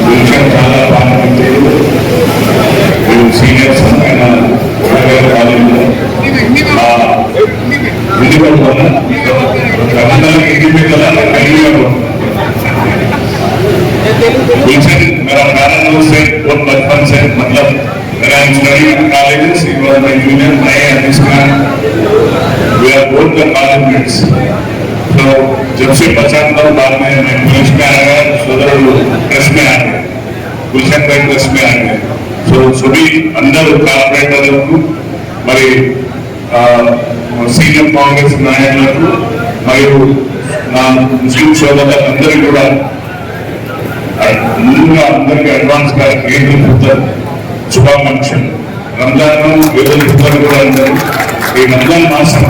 విషయం చాలా బాగా సీనియర్స్ ఆయన కాలేజీలో गुलशन मेरा प्रारंभ से बहुत बचपन से मतलब मेरा इंजीनियरिंग कॉलेजेस माय जूनियर नए admission we are both the college mates तो जब से पहचान था बाद में मैं पुलिस में आ गया सोदर प्रेस में आ गया गुलशन भाई प्रेस में आ गया तो सभी अंदर कॉर्पोरेटर మరి సీనియర్ కాంగ్రెస్ నాయకులకు మరియు నా ముస్లిం సోదరులందరికీ కూడా ముందుగా అందరికీ అడ్వాన్స్ గా ఈద్ ఉల్ ఫితర్ శుభాకాంక్షలు. రంజాన్ ఈద్ ఉల్ ఫితర్ కూడా అందరూ ఈ రంజాన్ మాసం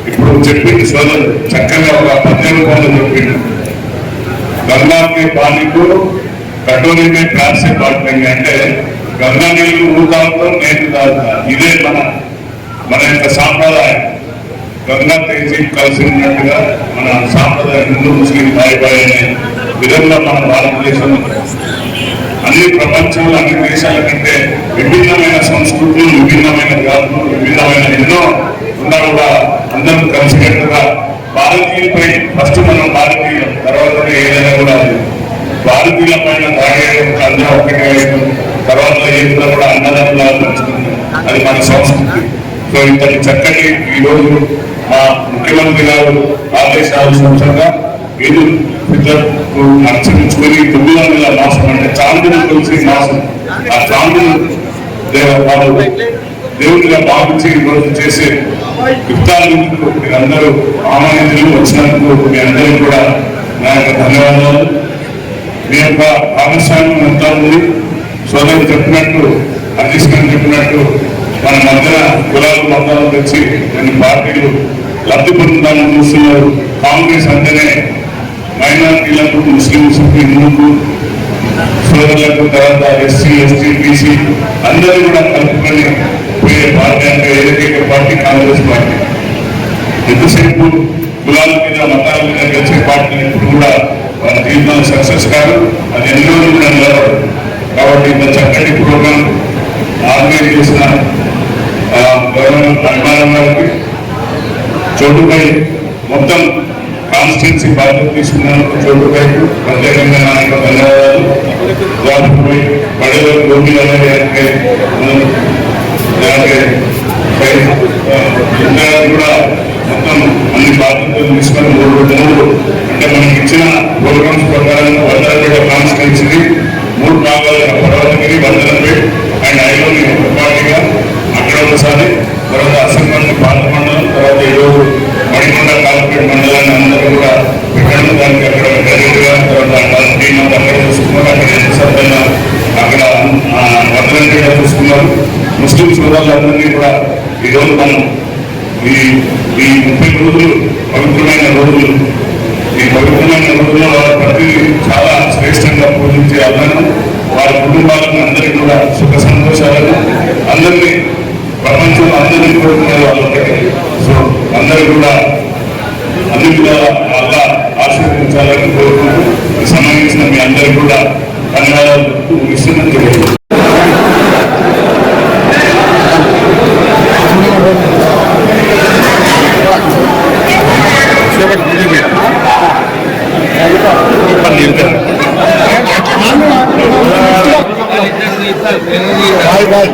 ఇప్పుడు చెప్పింది సోదరు చక్కగా ఒక పద్యం రూపంలో చెప్పింది. గంగాకి పానీకు కటోరీ మే ప్యార్ సే బాటేంగే అంటే గంగా నీళ్ళు ఊతాతో నేను తాగుతా. ఇదే మన యొక్క సాంప్రదాయం. గంగా తేజీ కలిసి ఉన్నట్టుగా మన సాంప్రదాయం హిందూ ముస్లిం భాయి అనే విధంగా మన భారతదేశం అన్ని ప్రపంచంలో అన్ని దేశాల కంటే విభిన్నమైన సంస్కృతులు, విభిన్నమైన జాతులు, విభిన్నమైన ఎన్నో ఉన్నా కూడా అందరూ కలిసినట్టుగా భారతీయులపై ఫస్ట్ మనం భారతీయులు, తర్వాత ఏదైనా కూడా భారతీయుల పైన దాడి అందరూ ఒకటే తర్వాత ఏదైనా కూడా అన్నదానంలా పంచుతుంది. అది మన సంస్కృతి. సో ఇంతటి చక్కటి ఈరోజు మా ముఖ్యమంత్రి గారు ఆదేశానుసారంగా ఈద్ ఉల్ ఫితర్ ఆచరించుకొని 9వ మాసం అంటే చాంద్రుని కొలిసి మాసం ఆ చాంద్రుని దేవుడిగా భావించి ఈరోజు చేసే ఇఫ్తార్లకు మీరందరూ ఆహ్వానితులు వచ్చినందుకు మీ అందరికీ కూడా నా యొక్క ధన్యవాదాలు. మీ యొక్క భాగస్వామ్యం ఎంత ఉంది సోదరులు చెప్పినట్టు, హరీష్ గారు చెప్పినట్టు మన మధ్యన కులాలు మతాలు తెచ్చి కొన్ని పార్టీలు లబ్ధి పొందుతామని చూస్తున్నారు. కాంగ్రెస్ అంటేనే మైనార్టీలకు, ముస్లింస్, హిందువులకు, సోదరులకు, తర్వాత ఎస్సీ, ఎస్టీ, బీసీ అందరూ కూడా కలుపుకొని పోయే పార్టీ అంటే ఏకైక పార్టీ కాంగ్రెస్ పార్టీ. ఎంతసేపు కులాల మీద మతాల మీద గెలిచే పార్టీ ఇప్పుడు కూడా మన జీవితంలో సక్సెస్ కాదు, అది ఎన్నో కూడా నిలబడదు. కాబట్టి ఇంత చక్కటి ప్రోగ్రాం ఆర్గనైజ్ చేసిన అభిమానం గారికి, చోటుపై మొత్తం కాన్స్టిట్యున్సీ బాధ్యత తీసుకున్నందుకు చోటుపై ప్రత్యేకంగా నా యొక్క ధన్యవాదాలు. వాటిపై పడేలో గోపి అలాగే కూడా మొత్తం అన్ని బాధ్యతలు తీసుకొని 3 రోజులు అంటే మనకి ఇచ్చిన ప్రోగ్రామ్స్ ప్రకారం వందరపేట కాన్స్టిట్యున్సీ 3 భాగాలుగా పర్వతగిరి, వందరపేట అండ్ ఐలోని పార్టీగా అక్కడ ఒకసారి, తర్వాత అసంబంధి పాత మండలం, తర్వాత ఈరోజు మణికొండ కార్పొరేట్ మండలాన్ని అందరూ కూడా పెట్టడం, దానికి అక్కడ డైరెక్ట్గా తర్వాత టీం అంతా అక్కడ చూసుకున్నారు. అక్కడ ఎంత సభ్యుల అక్కడ వందరపేట చూసుకున్నారు. ముస్లిం సోదరులందరినీ కూడా ఈరోజు మనం ఈ 30 రోజులు పవిత్రమైన రోజులు, ఈ పవిత్రమైన రోజుల్లో వారి ప్రతి చాలా శ్రేష్టంగా పూజించే అల్లను, వారి కుటుంబాలను అందరికీ కూడా సుఖ సంతోషాలను అందరినీ ప్రపంచంలో అందరినీ కోరుకునే వాళ్ళు ఒకటి. సో అందరూ కూడా అన్ని విధాలా అలా ఆశీర్వదించాలని కోరుకుంటూ సంబంధించిన మీ అందరికీ కూడా ధన్యవాదాలు ఇస్తున్నట్టు भाई भाई